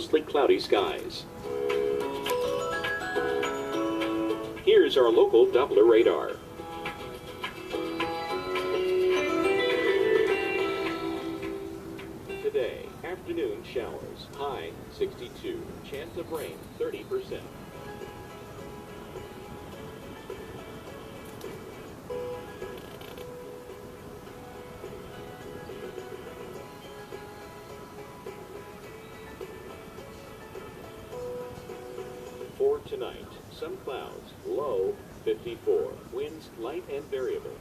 mostly cloudy skies. Here's our local Doppler radar. Today, afternoon showers, high 62, chance of rain 30%. For tonight, some clouds, low 54, winds light and variable.